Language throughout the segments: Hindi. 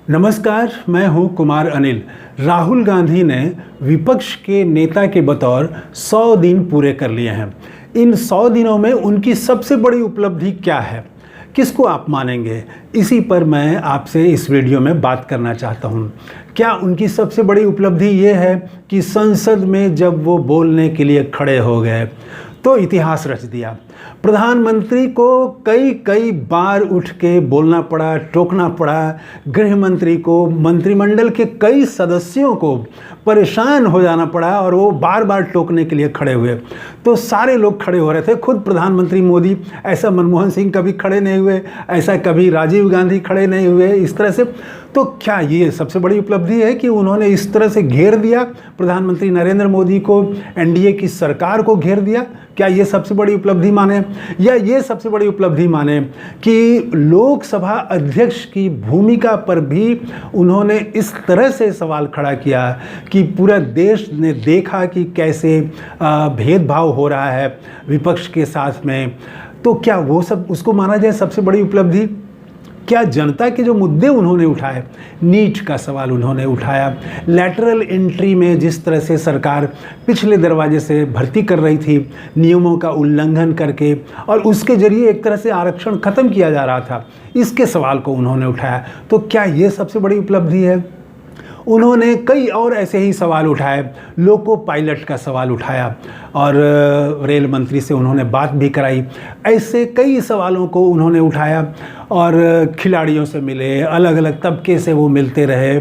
नमस्कार, मैं हूं कुमार अनिल। राहुल गांधी ने विपक्ष के नेता के बतौर 100 दिन पूरे कर लिए हैं। इन 100 दिनों में उनकी सबसे बड़ी उपलब्धि क्या है, किसको आप मानेंगे? इसी पर मैं आपसे इस वीडियो में बात करना चाहता हूं। क्या उनकी सबसे बड़ी उपलब्धि ये है कि संसद में जब वो बोलने के लिए खड़े हो गए तो इतिहास रच दिया। प्रधानमंत्री को कई बार उठ के बोलना पड़ा, टोकना पड़ा। गृह मंत्री को, मंत्रिमंडल के कई सदस्यों को परेशान हो जाना पड़ा और वो बार बार टोकने के लिए खड़े हुए। तो सारे लोग खड़े हो रहे थे, खुद प्रधानमंत्री मोदी, ऐसा मनमोहन सिंह कभी खड़े नहीं हुए, ऐसा कभी राजीव गांधी खड़े नहीं हुए इस तरह से। तो क्या ये सबसे बड़ी उपलब्धि है कि उन्होंने इस तरह से घेर दिया, प्रधानमंत्री नरेंद्र मोदी को, एनडीए की सरकार को घेर दिया? क्या ये सबसे बड़ी उपलब्धि माने, या ये सबसे बड़ी उपलब्धि माने कि लोकसभा अध्यक्ष की भूमिका पर भी उन्होंने इस तरह से सवाल खड़ा किया कि पूरा देश ने देखा कि कैसे भेदभाव हो रहा है विपक्ष के साथ में? तो क्या वो सब उसको माना जाए सबसे बड़ी उपलब्धि? क्या जनता के जो मुद्दे उन्होंने उठाए, नीट का सवाल उन्होंने उठाया, लैटरल एंट्री में जिस तरह से सरकार पिछले दरवाजे से भर्ती कर रही थी नियमों का उल्लंघन करके, और उसके जरिए एक तरह से आरक्षण खत्म किया जा रहा था, इसके सवाल को उन्होंने उठाया। तो क्या ये सबसे बड़ी उपलब्धि है? उन्होंने कई और ऐसे ही सवाल उठाए, लोको पायलट का सवाल उठाया और रेल मंत्री से उन्होंने बात भी कराई। ऐसे कई सवालों को उन्होंने उठाया और खिलाड़ियों से मिले, अलग अलग तबके से वो मिलते रहे।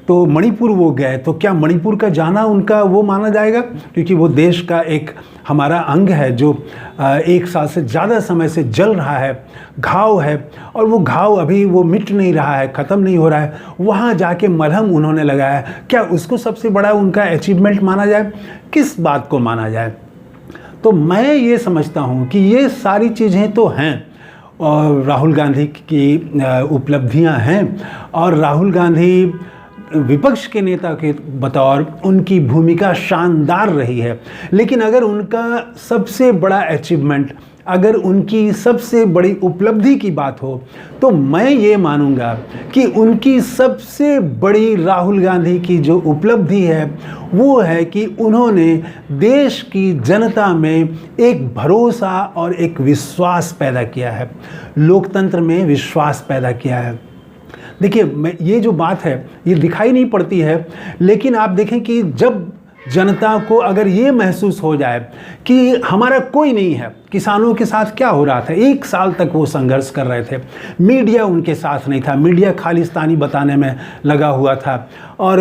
तो मणिपुर वो गए, तो क्या मणिपुर का जाना उनका वो माना जाएगा? क्योंकि वो देश का एक हमारा अंग है जो 1 साल से ज़्यादा समय से जल रहा है, घाव है, और वो घाव अभी वो मिट नहीं रहा है, ख़त्म नहीं हो रहा है। वहाँ जाके मलहम उन्होंने लगाया। क्या उसको सबसे बड़ा उनका अचीवमेंट माना जाए? किस बात को माना जाए? तो मैं ये समझता हूँ कि ये सारी चीज़ें तो हैं और राहुल गांधी की उपलब्धियाँ हैं, और राहुल गांधी विपक्ष के नेता के बतौर उनकी भूमिका शानदार रही है। लेकिन अगर उनका सबसे बड़ा अचीवमेंट, अगर उनकी सबसे बड़ी उपलब्धि की बात हो, तो मैं ये मानूंगा कि उनकी सबसे बड़ी राहुल गांधी की जो उपलब्धि है वो है कि उन्होंने देश की जनता में एक भरोसा और एक विश्वास पैदा किया है, लोकतंत्र में विश्वास पैदा किया है। देखिए, ये जो बात है ये दिखाई नहीं पड़ती है, लेकिन आप देखें कि जब जनता को अगर ये महसूस हो जाए कि हमारा कोई नहीं है। किसानों के साथ क्या हो रहा था, 1 साल तक वो संघर्ष कर रहे थे, मीडिया उनके साथ नहीं था, मीडिया खालिस्तानी बताने में लगा हुआ था, और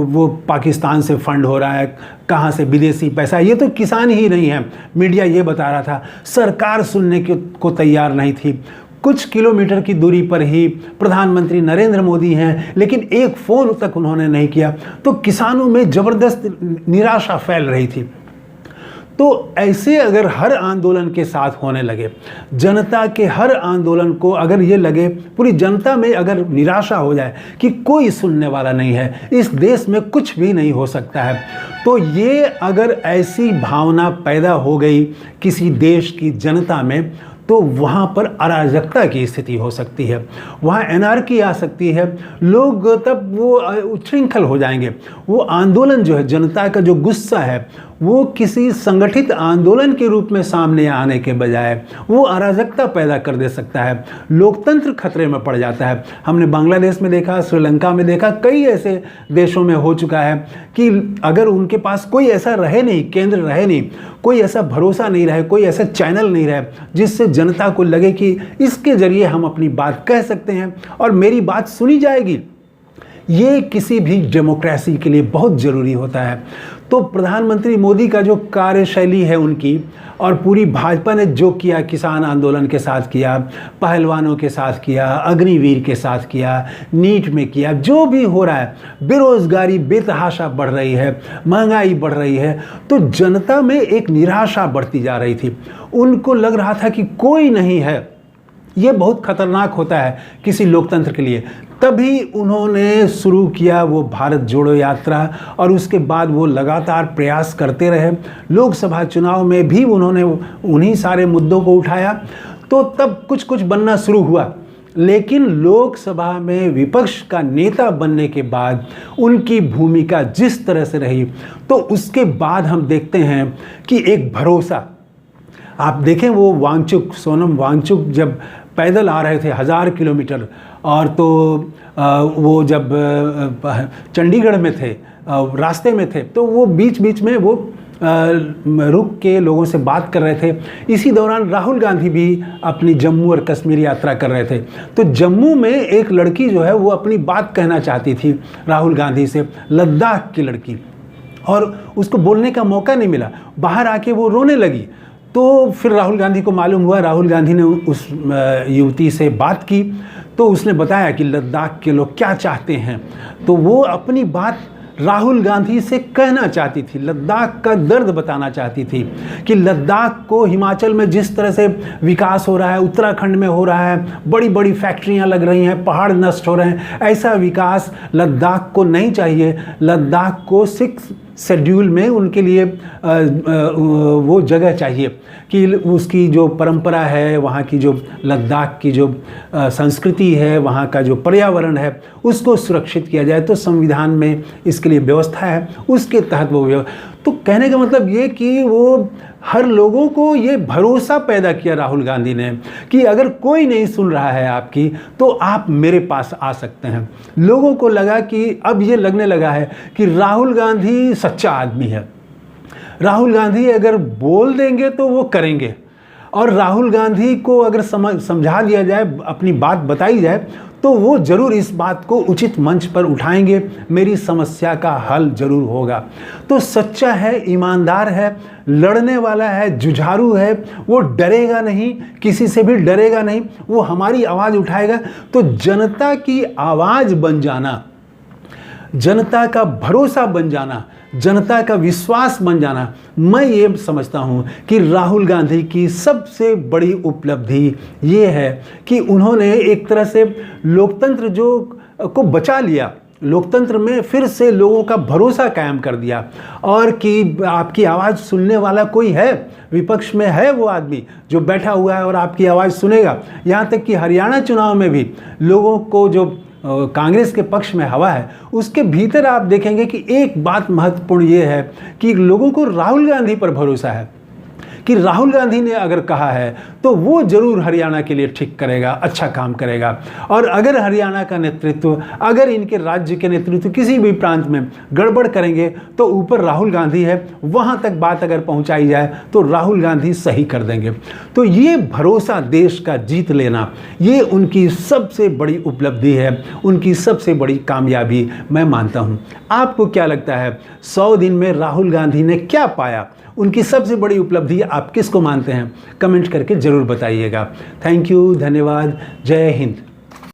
वो पाकिस्तान से फंड हो रहा है, कहाँ से विदेशी पैसा, ये तो किसान ही नहीं है, मीडिया ये बता रहा था। सरकार सुनने को तैयार नहीं थी। कुछ किलोमीटर की दूरी पर ही प्रधानमंत्री नरेंद्र मोदी हैं, लेकिन एक फ़ोन तक उन्होंने नहीं किया। तो किसानों में ज़बरदस्त निराशा फैल रही थी। तो ऐसे अगर हर आंदोलन के साथ होने लगे, जनता के हर आंदोलन को अगर ये लगे, पूरी जनता में अगर निराशा हो जाए कि कोई सुनने वाला नहीं है, इस देश में कुछ भी नहीं हो सकता है, तो ये अगर ऐसी भावना पैदा हो गई किसी देश की जनता में, तो वहाँ पर अराजकता की स्थिति हो सकती है, वहाँ एनार्की आ सकती है। लोग तब वो उच्छृंखल हो जाएंगे। वो आंदोलन जो है, जनता का जो गुस्सा है, वो किसी संगठित आंदोलन के रूप में सामने आने के बजाय वो अराजकता पैदा कर दे सकता है। लोकतंत्र खतरे में पड़ जाता है। हमने बांग्लादेश में देखा, श्रीलंका में देखा, कई ऐसे देशों में हो चुका है कि अगर उनके पास कोई ऐसा रहे नहीं, केंद्र रहे नहीं, कोई ऐसा भरोसा नहीं रहे, कोई ऐसा चैनल नहीं रहे जिससे जनता को लगे कि इसके ज़रिए हम अपनी बात कह सकते हैं और मेरी बात सुनी जाएगी, ये किसी भी डेमोक्रेसी के लिए बहुत ज़रूरी होता है। तो प्रधानमंत्री मोदी का जो कार्यशैली है उनकी, और पूरी भाजपा ने जो किया, किसान आंदोलन के साथ किया, पहलवानों के साथ किया, अग्निवीर के साथ किया, नीट में किया, जो भी हो रहा है, बेरोजगारी बेतहाशा बढ़ रही है, महंगाई बढ़ रही है, तो जनता में एक निराशा बढ़ती जा रही थी। उनको लग रहा था कि कोई नहीं है। ये बहुत खतरनाक होता है किसी लोकतंत्र के लिए। तभी उन्होंने शुरू किया वो भारत जोड़ो यात्रा, और उसके बाद वो लगातार प्रयास करते रहे। लोकसभा चुनाव में भी उन्होंने उन्हीं सारे मुद्दों को उठाया, तो तब कुछ कुछ बनना शुरू हुआ। लेकिन लोकसभा में विपक्ष का नेता बनने के बाद उनकी भूमिका जिस तरह से रही, तो उसके बाद हम देखते हैं कि एक भरोसा, आप देखें वो वांगचुक, सोनम वांगचुक जब पैदल आ रहे थे 1000 किलोमीटर, और तो वो जब चंडीगढ़ में थे, रास्ते में थे, तो वो बीच बीच में वो रुक के लोगों से बात कर रहे थे। इसी दौरान राहुल गांधी भी अपनी जम्मू और कश्मीर यात्रा कर रहे थे। तो जम्मू में एक लड़की जो है वो अपनी बात कहना चाहती थी राहुल गांधी से, लद्दाख की लड़की, और उसको बोलने का मौका नहीं मिला, बाहर आके वो रोने लगी। तो फिर राहुल गांधी को मालूम हुआ, राहुल गांधी ने उस युवती से बात की, तो उसने बताया कि लद्दाख के लोग क्या चाहते हैं। तो वो अपनी बात राहुल गांधी से कहना चाहती थी, लद्दाख का दर्द बताना चाहती थी कि लद्दाख को, हिमाचल में जिस तरह से विकास हो रहा है, उत्तराखंड में हो रहा है, बड़ी बड़ी फैक्ट्रियां लग रही हैं, पहाड़ नष्ट हो रहे हैं, ऐसा विकास लद्दाख को नहीं चाहिए। लद्दाख को 6 शेड्यूल में उनके लिए वो जगह चाहिए कि उसकी जो परंपरा है, वहाँ की जो लद्दाख की जो संस्कृति है, वहाँ का जो पर्यावरण है, उसको सुरक्षित किया जाए। तो संविधान में इसके लिए व्यवस्था है, उसके तहत वो तो कहने का मतलब ये कि वो हर लोगों को ये भरोसा पैदा किया राहुल गांधी ने कि अगर कोई नहीं सुन रहा है आपकी, तो आप मेरे पास आ सकते हैं। लोगों को लगा कि अब ये लगने लगा है कि राहुल गांधी सच्चा आदमी है, राहुल गांधी अगर बोल देंगे तो वो करेंगे, और राहुल गांधी को अगर समझा दिया जाए, अपनी बात बताई जाए, तो वो ज़रूर इस बात को उचित मंच पर उठाएंगे, मेरी समस्या का हल ज़रूर होगा। तो सच्चा है, ईमानदार है, लड़ने वाला है, जुझारू है, वो डरेगा नहीं, किसी से भी डरेगा नहीं, वो हमारी आवाज़ उठाएगा। तो जनता की आवाज़ बन जाना, जनता का भरोसा बन जाना, जनता का विश्वास बन जाना, मैं ये समझता हूँ कि राहुल गांधी की सबसे बड़ी उपलब्धि ये है कि उन्होंने एक तरह से लोकतंत्र को बचा लिया, लोकतंत्र में फिर से लोगों का भरोसा कायम कर दिया, और कि आपकी आवाज़ सुनने वाला कोई है, विपक्ष में है वो आदमी जो बैठा हुआ है और आपकी आवाज़ सुनेगा। यहाँ तक कि हरियाणा चुनाव में भी लोगों को, जो कांग्रेस के पक्ष में हवा है, उसके भीतर आप देखेंगे कि एक बात महत्वपूर्ण ये है कि लोगों को राहुल गांधी पर भरोसा है कि राहुल गांधी ने अगर कहा है तो वो ज़रूर हरियाणा के लिए ठीक करेगा, अच्छा काम करेगा। और अगर हरियाणा का नेतृत्व, अगर इनके राज्य के नेतृत्व किसी भी प्रांत में गड़बड़ करेंगे, तो ऊपर राहुल गांधी है, वहाँ तक बात अगर पहुँचाई जाए तो राहुल गांधी सही कर देंगे। तो ये भरोसा देश का जीत लेना, ये उनकी सबसे बड़ी उपलब्धि है, उनकी सबसे बड़ी कामयाबी मैं मानता हूँ। आपको क्या लगता है, 100 दिन में राहुल गांधी ने क्या पाया, उनकी सबसे बड़ी उपलब्धि आप किसको मानते हैं? कमेंट करके ज़रूर बताइएगा। थैंक यू, धन्यवाद, जय हिंद।